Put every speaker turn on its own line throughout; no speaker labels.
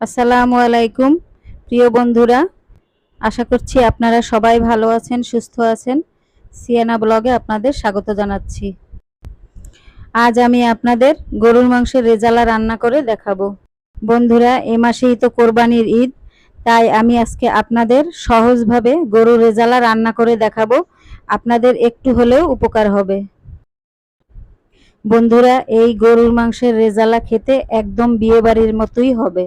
আসসালামু আলাইকুম প্রিয় বন্ধুরা, আশা করছি আপনারা সবাই ভালো আছেন, সুস্থ আছেন। সিয়ানা ব্লগে আপনাদের স্বাগত জানাচ্ছি। আজ আমি আপনাদের গরুর মাংসের রেজালা রান্না করে দেখাবো। বন্ধুরা, এ মাসেই তো কোরবানির ঈদ, তাই আমি আজকে আপনাদের সহজভাবে গরুর রেজালা রান্না করে দেখাবো। আপনাদের একটু হলেও উপকার হবে। বন্ধুরা, এই গরুর মাংসের রেজালা খেতে একদম বিয়েবাড়ির মতোই হবে।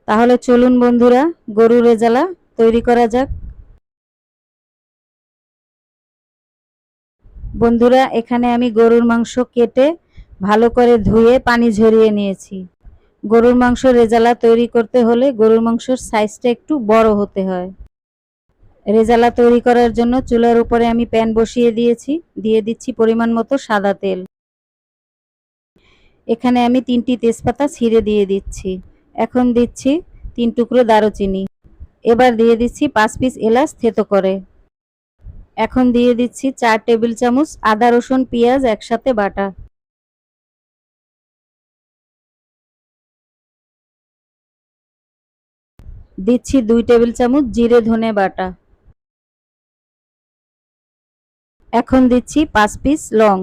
তাহলে চলুন বন্ধুরা, গরুর রেজালা তৈরি করা যাক। বন্ধুরা, এখানে আমি গরুর মাংস কেটে ভালো করে ধুয়ে পানি ঝরিয়ে নিয়েছি। গরুর মাংস রেজালা তৈরি করতে হলে গরুর মাংসের সাইজটা একটু বড় হতে হয়। রেজালা তৈরি করার জন্য চুলার উপরে আমি প্যান বসিয়ে দিয়েছি। দিয়ে দিচ্ছি পরিমাণ মতো সাদা তেল। এখানে আমি 3টি তেজপাতা ছিঁড়ে দিয়ে দিচ্ছি। এখন দিচ্ছি 3 টুকরো দারুচিনি। এবার দিয়ে দিচ্ছি 5 পিস এলাচ থেতো করে। এখন দিয়ে দিচ্ছি 4 টেবিল চামচ আদা রসুন পেঁয়াজ একসাথে বাটা। দিচ্ছি 2 টেবিল চামচ জিরে ধনে বাটা। এখন দিচ্ছি 5 পিস লং।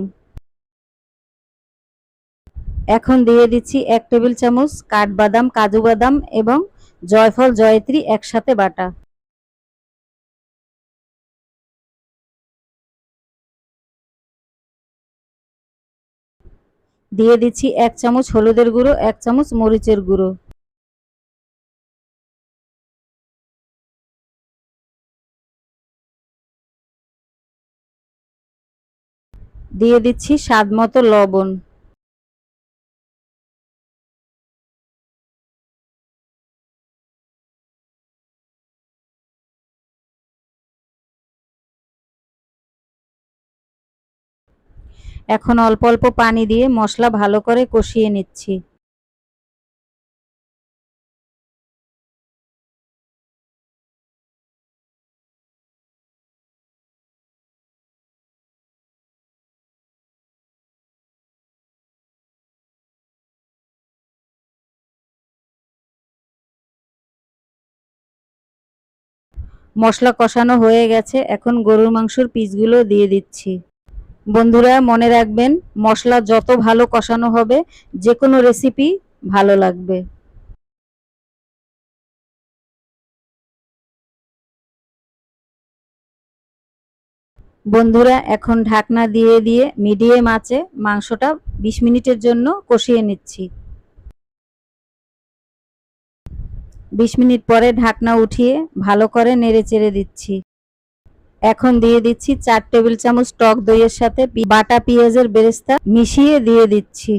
এখন দিয়ে দিচ্ছি 1 টেবিল চামচ কাঠবাদাম কাজু বাদাম এবং জয়ফল জয়ত্রী একসাথে বাটা। দিয়ে দিচ্ছি 1 চামচ হলুদের গুঁড়ো 1 চামচ মরিচের গুঁড়ো। দিয়ে দিচ্ছি স্বাদ মতো লবণ। এখন অল্প অল্প পানি দিয়ে মশলা ভালো করে কষিয়ে নিচ্ছি। মশলা কষানো হয়ে গেছে, এখন গরুর মাংসের পিসগুলো দিয়ে দিচ্ছি। বন্ধুরা, মনে রাখবেন, মশলা যত ভালো কষানো হবে যে কোনো রেসিপি ভালো লাগবে। বন্ধুরা, এখন ঢাকনা দিয়ে দিয়ে মিডিয়াম আঁচে মাংসটা 20 মিনিটের জন্য কষিয়ে নিচ্ছি। 20 মিনিট পরে ঢাকনা উঠিয়ে ভালো করে নেড়ে চেড়ে দিচ্ছি। এখন দিয়ে দিচ্ছি 4 টেবিল চামচ টক দইয়ের সাথে বাটা পেঁয়াজের বেরেস্তা মিশিয়ে দিয়ে দিচ্ছি।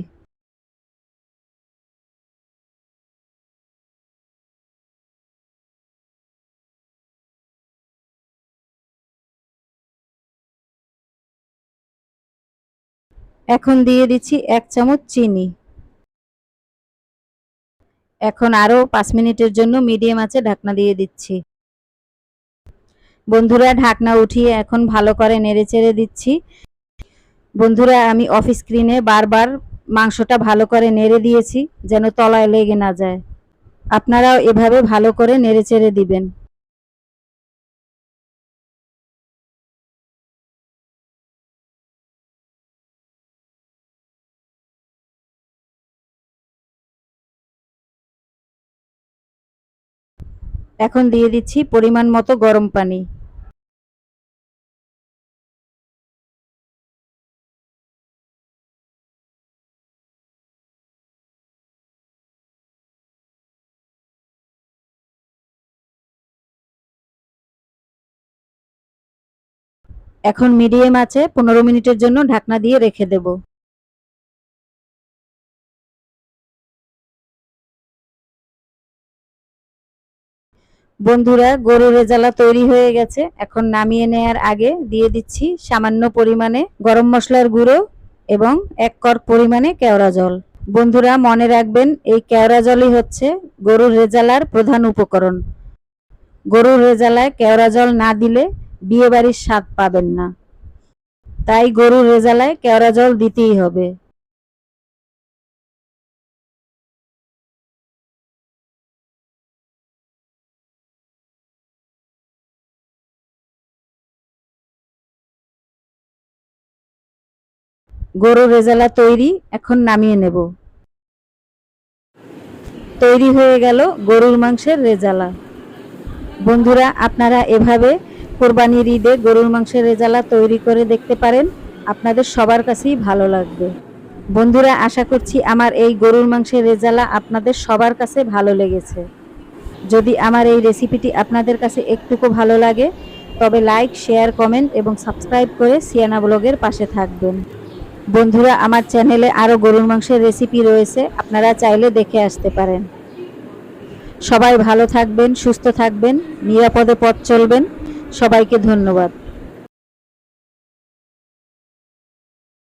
এখন দিয়ে দিচ্ছি 1 চামচ চিনি। এখন আরও 5 মিনিটের জন্য মিডিয়াম আঁচে ঢাকনা দিয়ে দিচ্ছি। বন্ধুরা, ঢাকনা উঠিয়ে এখন ভালো করে নেড়েচেড়ে দিচ্ছি। বন্ধুরা, আমি অফ স্ক্রিনে বারবার মাংসটা ভালো করে নেড়ে দিয়েছি যেন তলায় লেগে না যায়। আপনারাও এভাবে ভালো করে নেড়েচেড়ে দিবেন। এখন দিয়ে দিচ্ছি পরিমাণ মতো গরম পানি। এখন মিডিয়াম আঁচে 15 মিনিটের জন্য ঢাকনা দিয়ে রেখে দেব। বন্ধুরা, গরুর রেজালা তৈরি হয়ে গেছে। এখন নামিয়ে নেয়ার আগে দিয়ে দিচ্ছি সামান্য পরিমাণে গরম মশলার গুঁড়ো এবং 1 কড় পরিমাণে কেওড়া জল। বন্ধুরা, মনে রাখবেন, এই কেওড়া জলই হচ্ছে গরুর রেজালার প্রধান উপকরণ। গরুর রেজালায় কেওড়া জল না দিলে বিয়েবাড়ির স্বাদ পাবেন না। তাই গরুর রেজালায় কেওড়া জল দিতেই হবে। গরুর রেজালা তৈরি। এখন নামিয়ে নেব। তৈরি হয়ে গেল গরুর মাংসের রেজালা। বন্ধুরা, আপনারা এভাবে কোরবানির ঈদে গরুর মাংসের রেজালা তৈরি করে দেখতে পারেন। আপনাদের সবার কাছেই ভালো লাগবে। বন্ধুরা, আশা করছি আমার এই গরুর মাংসের রেজালা আপনাদের সবার কাছে ভালো লেগেছে। যদি আমার এই রেসিপিটি আপনাদের কাছে একটুকু ভালো লাগে, তবে লাইক, শেয়ার, কমেন্ট এবং সাবস্ক্রাইব করে সিয়ানা ব্লগের পাশে থাকবেন। বন্ধুরা, আমার চ্যানেলে আরও গরুর মাংসের রেসিপি রয়েছে, আপনারা চাইলে দেখে আসতে পারেন। সবাই ভালো থাকবেন, সুস্থ থাকবেন, নিরাপদে পথ চলবেন। সবাইকে ধন্যবাদ।